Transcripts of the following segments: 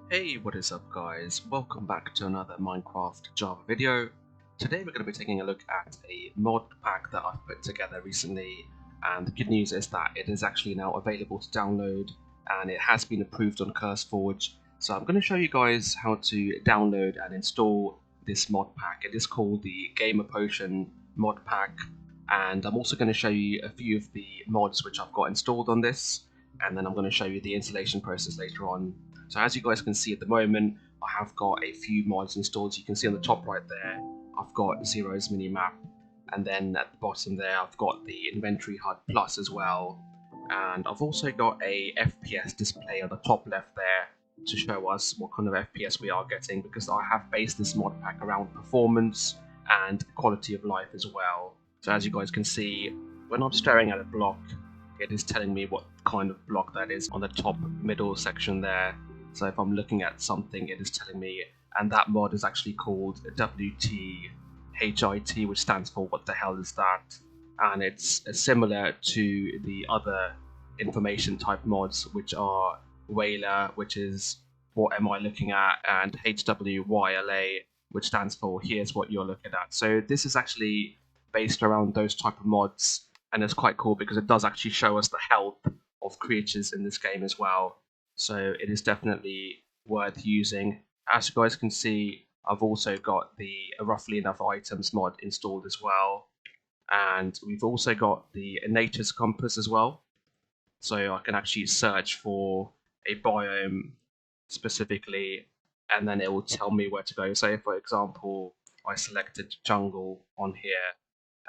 Hey, what is up guys? Welcome back to another Minecraft Java video. Today we're going to be taking a look at a mod pack that I've put together recently, and the good news is that it is actually now available to download and it has been approved on CurseForge. So I'm going to show you guys how to download and install this mod pack. It is called the GamerPotion Modpack, and I'm also going to show you a few of the mods which I've got installed on this, and then I'm going to show you the installation process later on. So as you guys can see at the moment, I have got a few mods installed. You can see on the top right there, I've got Xaero's Minimap, and then at the bottom there, I've got the Inventory HUD Plus as well. And I've also got a FPS display on the top left there to show us what kind of FPS we are getting, because I have based this mod pack around performance and quality of life as well. So as you guys can see, when I'm staring at a block, it is telling me what kind of block that is on the top middle section there. So if I'm looking at something, it is telling me, and that mod is actually called WTHIT, which stands for what the hell is that? And it's similar to the other information type mods, which are Waila, which is what am I looking at, and Hwyla, which stands for here's what you're looking at. So this is actually based around those type of mods, and it's quite cool because it does actually show us the health of creatures in this game as well. So it is definitely worth using. As you guys can see, I've also got the roughly enough items mod installed as well, and we've also got the nature's compass as well, so I can actually search for a biome specifically, and then it will tell me where to go. Say for example, I selected jungle on here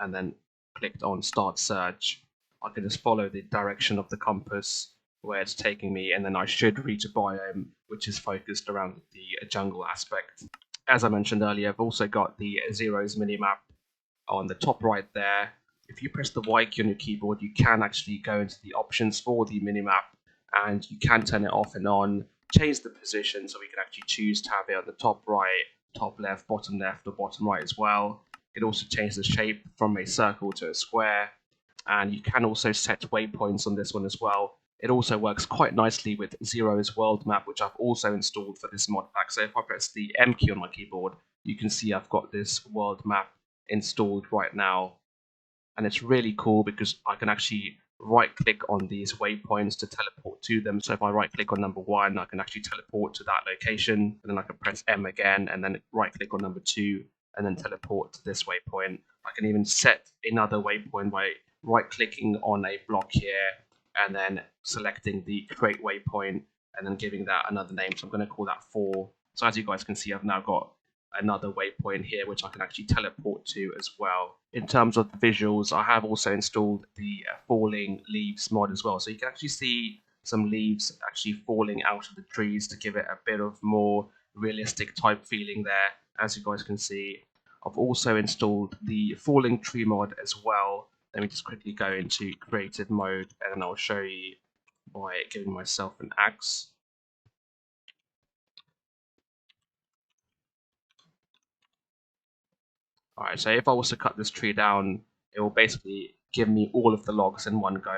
and then clicked on start search, I can just follow the direction of the compass where it's taking me, and then I should reach a biome which is focused around the jungle aspect. As I mentioned earlier, I've also got the Xaero's minimap on the top right there. If you press the Y key on your keyboard, you can actually go into the options for the minimap, and you can turn it off and on, change the position, so we can actually choose to have it on the top right, top left, or bottom right as well. It also changes the shape from a circle to a square, and you can also set waypoints on this one as well. It also works quite nicely with Xaero's world map, which I've also installed for this mod pack. So if I press the M key on my keyboard, you can see I've got this world map installed right now. And it's really cool because I can actually right click on these waypoints to teleport to them. So if I right click on number 1, I can actually teleport to that location, and then I can press M again and then right click on number 2 and then teleport to this waypoint. I can even set another waypoint by right clicking on a block here and then selecting the create waypoint and then giving that another name. So I'm going to call that 4. So as you guys can see, I've now got another waypoint here which I can actually teleport to as well. In terms of the visuals, I have also installed the falling leaves mod as well, so you can actually see some leaves actually falling out of the trees to give it a bit of more realistic type feeling there. As you guys can see, I've also installed the falling tree mod as well. Let me just quickly go into creative mode and then I'll show you by giving myself an axe. Alright, so if I was to cut this tree down, it will basically give me all of the logs in one go.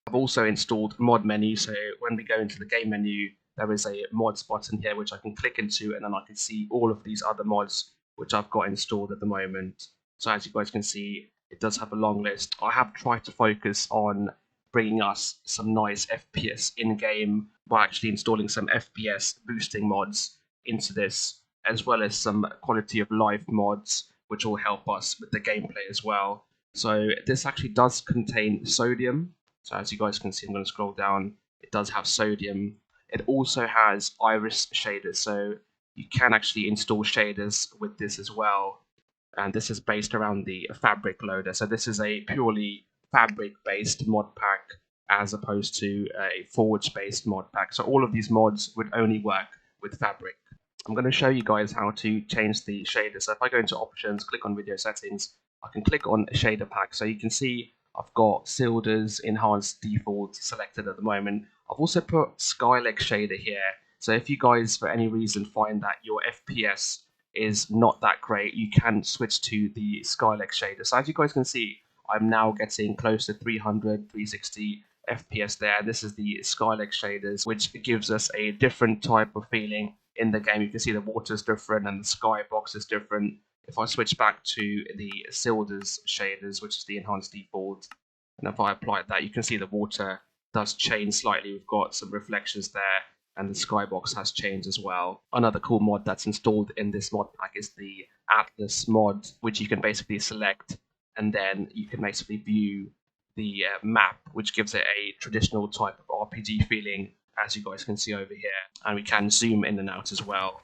I've also installed mod menu, so when we go into the game menu, there is a mods button here which I can click into, and then I can see all of these other mods which I've got installed at the moment. So as you guys can see, it does have a long list. I have tried to focus on bringing us some nice FPS in-game by actually installing some FPS boosting mods into this, as well as some quality of life mods which will help us with the gameplay as well. So this actually does contain sodium. So as you guys can see, I'm going to scroll down, it does have sodium. It also has iris shaders, so you can actually install shaders with this as well. And this is based around the fabric loader. So this is a purely fabric-based mod pack as opposed to a forge-based mod pack. So all of these mods would only work with fabric. I'm going to show you guys how to change the shader. So if I go into options, click on video settings, I can click on shader pack. So you can see I've got Silder's enhanced default selected at the moment. I've also put Skylex shader here. So if you guys for any reason find that your FPS is not that great, you can switch to the Skylex shader. So as you guys can see, I'm now getting close to 300, 360 FPS there. This is the Skylex shaders, which gives us a different type of feeling in the game. You can see the water is different and the skybox is different. If I switch back to the Silders shaders, which is the enhanced default, and if I apply that, you can see the water does change slightly. We've got some reflections there, and the skybox has changed as well. Another cool mod that's installed in this mod pack is the Atlas mod, which you can basically select, and then you can basically view the map, which gives it a traditional type of RPG feeling, as you guys can see over here. And we can zoom in and out as well.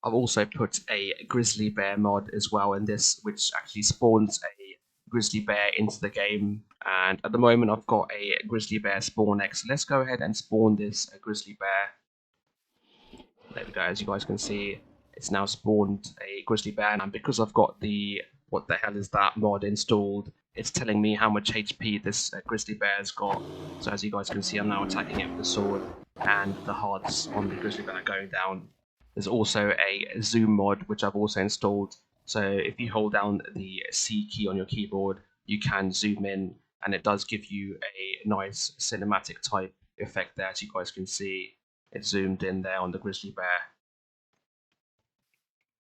I've also put a grizzly bear mod as well in this, which actually spawns a grizzly bear into the game. And at the moment I've got a grizzly bear spawn next. So let's go ahead and spawn this grizzly bear. There we go. As you guys can see, it's now spawned a grizzly bear, and because I've got the what the hell is that mod installed, it's telling me how much HP this grizzly bear has got. So as you guys can see, I'm now attacking it with the sword, and the hearts on the grizzly bear are going down. There's also a zoom mod, which I've also installed. So if you hold down the C key on your keyboard, you can zoom in, and it does give you a nice cinematic type effect there. As you guys can see, it's zoomed in there on the grizzly bear.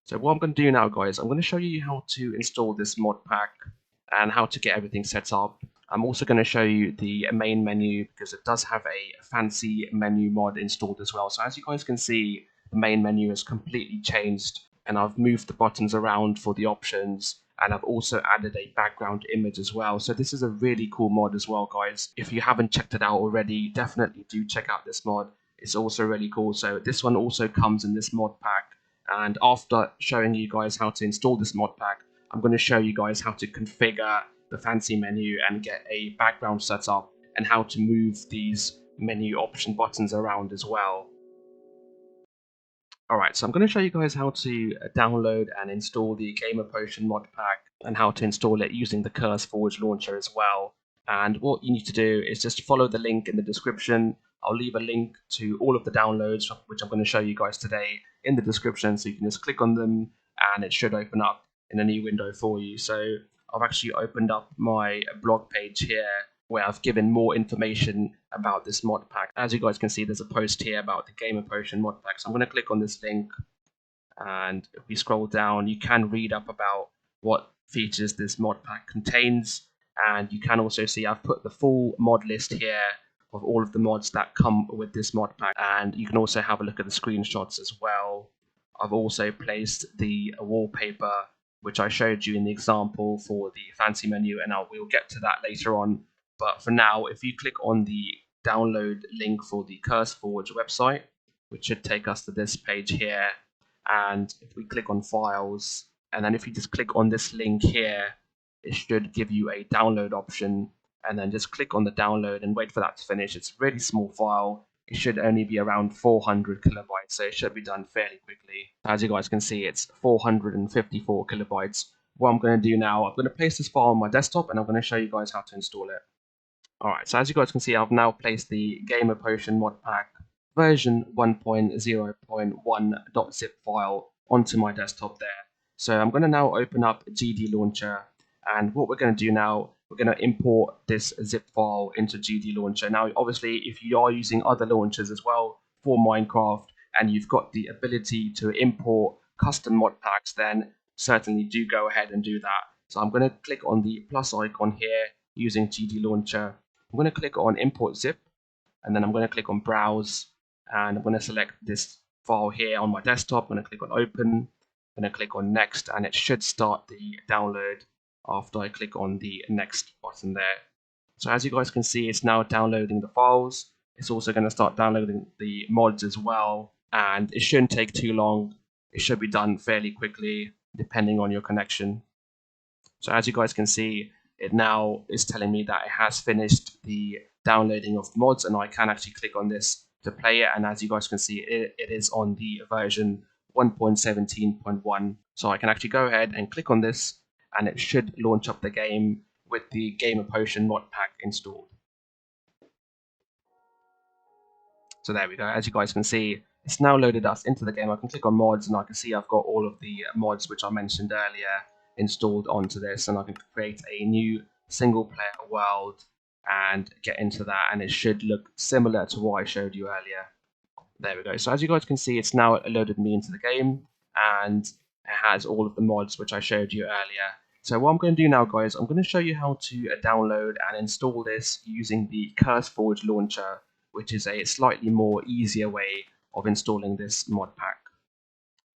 So what I'm going to do now, guys, I'm going to show you how to install this mod pack and how to get everything set up. I'm also going to show you the main menu, because it does have a FancyMenu Mod installed as well. So as you guys can see, the main menu has completely changed, and I've moved the buttons around for the options, and I've also added a background image as well. So this is a really cool mod as well, guys. If you haven't checked it out already, definitely do check out this mod. It's also really cool. So this one also comes in this mod pack, and after showing you guys how to install this mod pack, I'm going to show you guys how to configure the fancy menu and get a background set up, and how to move these menu option buttons around as well. Alright, so I'm going to show you guys how to download and install the GamerPotion Modpack, and how to install it using the CurseForge Launcher as well. And what you need to do is just follow the link in the description. I'll leave a link to all of the downloads, which I'm going to show you guys today, in the description, so you can just click on them and it should open up in a new window for you. So I've actually opened up my blog page here, where I've given more information about this mod pack. As you guys can see, there's a post here about the GamerPotion mod pack. So I'm going to click on this link, and if we scroll down, you can read up about what features this mod pack contains, and you can also see I've put the full mod list here of all of the mods that come with this mod pack, and you can also have a look at the screenshots as well. I've also placed the wallpaper, which I showed you in the example for the fancy menu, and we'll get to that later on. But for now, if you click on the download link for the CurseForge website, which should take us to this page here, and if we click on files, and then if you just click on this link here, it should give you a download option, and then just click on the download and wait for that to finish. It's a really small file. It should only be around 400 kilobytes, so it should be done fairly quickly. As you guys can see, it's 454 kilobytes. What I'm going to do now, I'm going to place this file on my desktop, and I'm going to show you guys how to install it. Alright, so as you guys can see, I've now placed the GamerPotion Modpack version 1.0.1.zip file onto my desktop there. So I'm going to now open up GDLauncher, and what we're going to do now, we're going to import this zip file into GDLauncher. Now, obviously, if you are using other launchers as well for Minecraft, and you've got the ability to import custom mod packs, then certainly do go ahead and do that. So I'm going to click on the plus icon here using GDLauncher. I'm going to click on import zip, and then I'm going to click on browse, and I'm going to select this file here on my desktop. I'm going to click on open, I'm going to click on next, and it should start the download after I click on the next button there. So as you guys can see, it's now downloading the files. It's also going to start downloading the mods as well, and it shouldn't take too long. It should be done fairly quickly depending on your connection. So as you guys can see, it now is telling me that it has finished the downloading of the mods, and I can actually click on this to play it. And as you guys can see, it is on the version 1.17.1. So I can actually go ahead and click on this, and it should launch up the game with the GamerPotion Modpack installed. So there we go. As you guys can see, it's now loaded us into the game. I can click on mods, and I can see I've got all of the mods which I mentioned earlier installed onto this, and I can create a new single player world, and get into that, and it should look similar to what I showed you earlier. There we go. So as you guys can see, it's now loaded me into the game, and it has all of the mods which I showed you earlier. So what I'm going to do now, guys, I'm going to show you how to download and install this using the CurseForge Launcher, which is a slightly more easier way of installing this mod pack.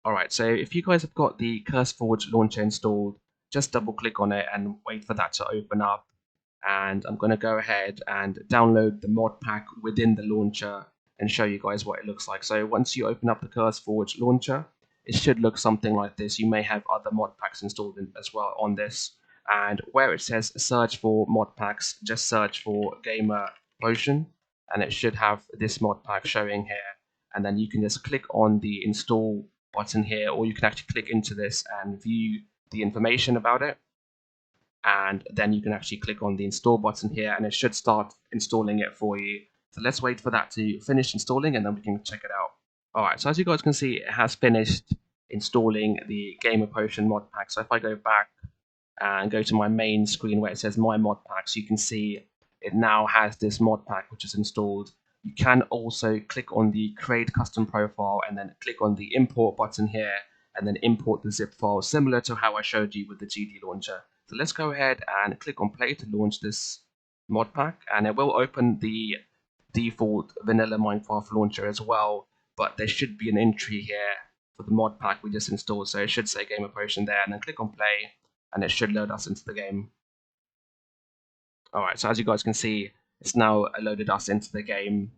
Alright, so if you guys have got the CurseForge Launcher installed, just double click on it and wait for that to open up. And I'm going to go ahead and download the mod pack within the launcher and show you guys what it looks like. So once you open up the CurseForge Launcher, it should look something like this. You may have other mod packs installed as well on this. And where it says search for mod packs, just search for GamerPotion, and it should have this mod pack showing here. And then you can just click on the install button here, or you can actually click into this and view the information about it. And then you can actually click on the install button here, and it should start installing it for you. So let's wait for that to finish installing, and then we can check it out. Alright, so as you guys can see, it has finished installing the GamerPotion Modpack. So if I go back and go to my main screen where it says My Modpacks, you can see it now has this mod pack which is installed. You can also click on the Create Custom Profile and then click on the Import button here, and then import the zip file, similar to how I showed you with the GDLauncher. So let's go ahead and click on Play to launch this mod pack, and it will open the default vanilla Minecraft launcher as well, but there should be an entry here for the mod pack we just installed, so it should say GamerPotion there, and then click on play, and it should load us into the game. Alright, so as you guys can see, it's now loaded us into the game.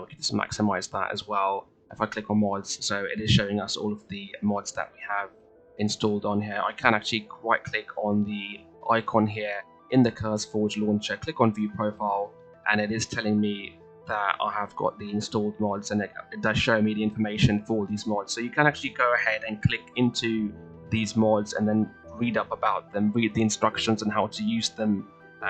We can just maximize that as well. If I click on mods, so it is showing us all of the mods that we have installed on here. I can actually right click on the icon here in the CurseForge Launcher, click on View Profile, and it is telling me that I have got the installed mods, and it does show me the information for these mods. So you can actually go ahead and click into these mods and then read up about them, read the instructions on how to use them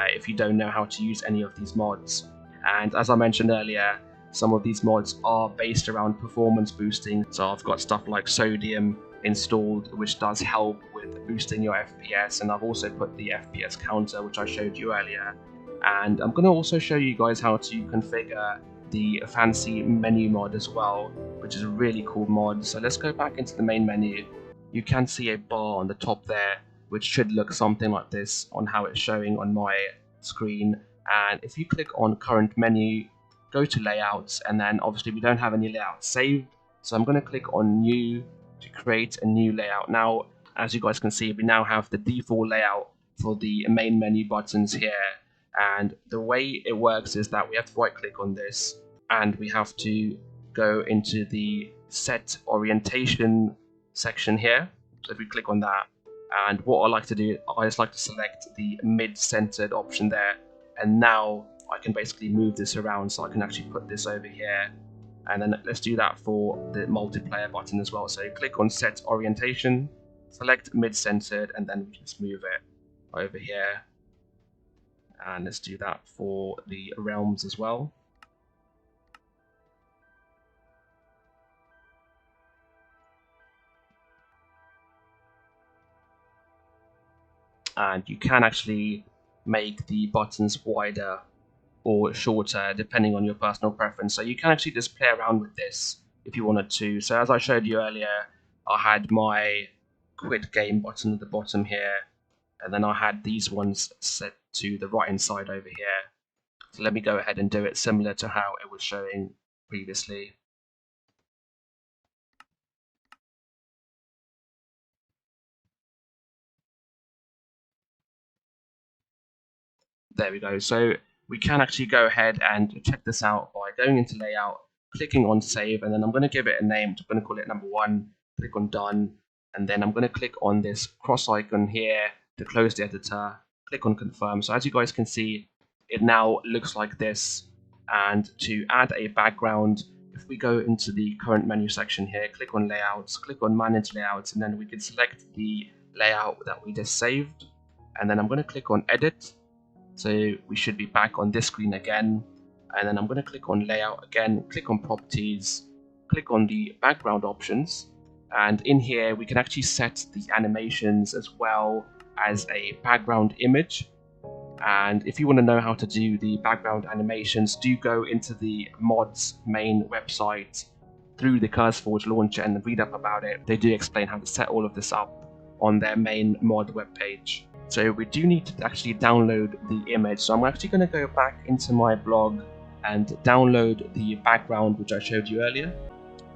if you don't know how to use any of these mods. And as I mentioned earlier, some of these mods are based around performance boosting. So I've got stuff like Sodium installed, which does help with boosting your FPS, and I've also put the FPS counter, which I showed you earlier. And I'm going to also show you guys how to configure the FancyMenu Mod as well, which is a really cool mod. So let's go back into the main menu. You can see a bar on the top there, which should look something like this on how it's showing on my screen. And if you click on current menu, go to layouts, and then obviously we don't have any layouts saved, so I'm going to click on new to create a new layout. Now, as you guys can see, we now have the default layout for the main menu buttons here. And the way it works is that we have to right click on this, and we have to go into the set orientation section here. So if we click on that, and what I like to do, I just like to select the mid-centered option there, and now I can basically move this around, so I can actually put this over here. And then let's do that for the multiplayer button as well. So click on set orientation, select mid-centered, and then we just move it over here. And let's do that for the realms as well. And you can actually make the buttons wider or shorter depending on your personal preference. So you can actually just play around with this if you wanted to. So as I showed you earlier, I had my quit game button at the bottom here, and then I had these ones set to the right hand side over here. So let me go ahead and do it similar to how it was showing previously. There we go. So we can actually go ahead and check this out by going into layout, clicking on save, and then I'm going to give it a name. I'm going to call it number 1, click on done, and then I'm going to click on this cross icon here to close the editor, click on confirm. So as you guys can see, it now looks like this. And to add a background, if we go into the current menu section here, click on layouts, click on manage layouts, and then we can select the layout that we just saved. And then I'm going to click on edit. So we should be back on this screen again, and then I'm going to click on layout again, click on properties, click on the background options, and in here we can actually set the animations as well as a background image. And if you want to know how to do the background animations, do go into the mod's main website through the CurseForge Launcher and read up about it. They do explain how to set all of this up on their main mod webpage. So we do need to actually download the image. So I'm actually going to go back into my blog and download the background which I showed you earlier.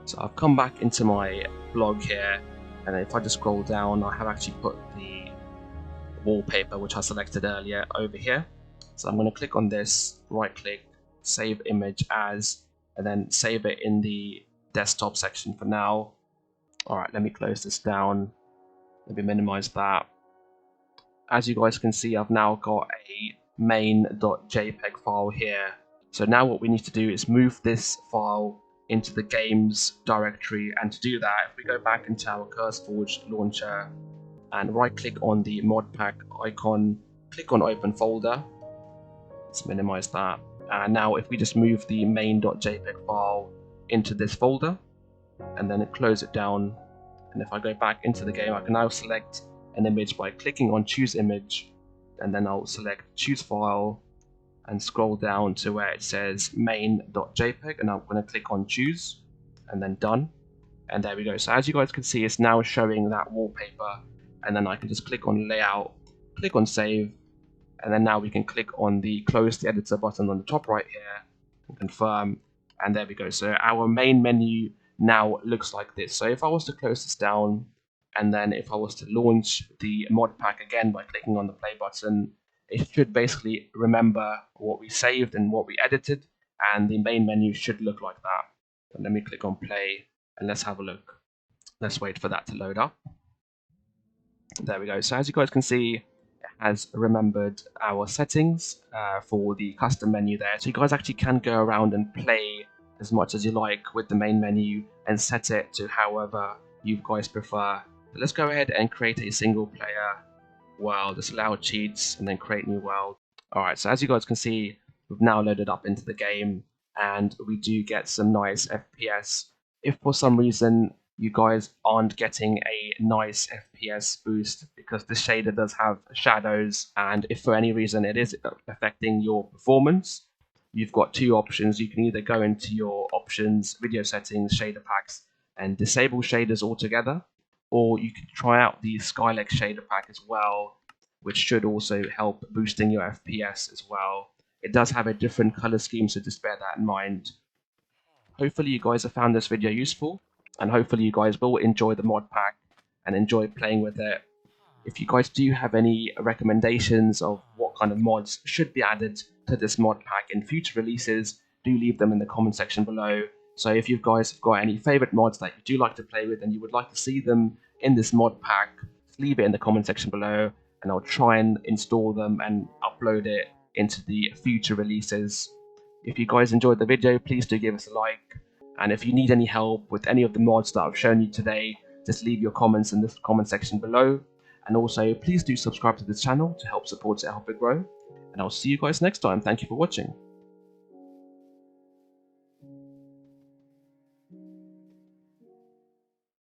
So I've come back into my blog here, and if I just scroll down, I have actually put the wallpaper which I selected earlier over here. So I'm going to click on this, right click, save image as, and then save it in the desktop section for now. Alright, let me close this down. Let me minimize that. As you guys can see, I've now got a main.jpg file here. So now what we need to do is move this file into the games directory, and to do that, if we go back into our CurseForge Launcher and right click on the modpack icon, click on open folder, let's minimize that, and now if we just move the main.jpg file into this folder and then close it down, and if I go back into the game, I can now select an image by clicking on choose image, and then I'll select choose file and scroll down to where it says main.jpg, and I'm going to click on choose and then done, and there we go. So as you guys can see, it's now showing that wallpaper, and then I can just click on layout, click on save, and then now we can click on the close the editor button on the top right here and confirm, and there we go. So our main menu now looks like this. So if I was to close this down, and then if I was to launch the mod pack again by clicking on the play button, it should basically remember what we saved and what we edited, and the main menu should look like that. So let me click on play and let's have a look. Let's wait for that to load up. There we go. So as you guys can see, it has remembered our settings for the custom menu there. So you guys actually can go around and play as much as you like with the main menu and set it to however you guys prefer. But let's go ahead and create a single player world. Just allow cheats and then create new world. Alright, so as you guys can see, we've now loaded up into the game and we do get some nice FPS. If for some reason you guys aren't getting a nice FPS boost because the shader does have shadows, and if for any reason it is affecting your performance, you've got two options. You can either go into your options, video settings, shader packs, and disable shaders altogether, or you can try out the Skylex shader pack as well, which should also help boosting your FPS as well. It does have a different color scheme, so just bear that in mind. Hopefully you guys have found this video useful, and hopefully you guys will enjoy the mod pack and enjoy playing with it. If you guys do have any recommendations of what kind of mods should be added to this mod pack in future releases, do leave them in the comment section below. So if you guys have got any favorite mods that you do like to play with and you would like to see them in this mod pack, leave it in the comment section below, and I'll try and install them and upload it into the future releases. If you guys enjoyed the video, please do give us a like, and if you need any help with any of the mods that I've shown you today, just leave your comments in the comment section below. And also, please do subscribe to this channel to help support it, help it grow. And I'll see you guys next time. Thank you for watching.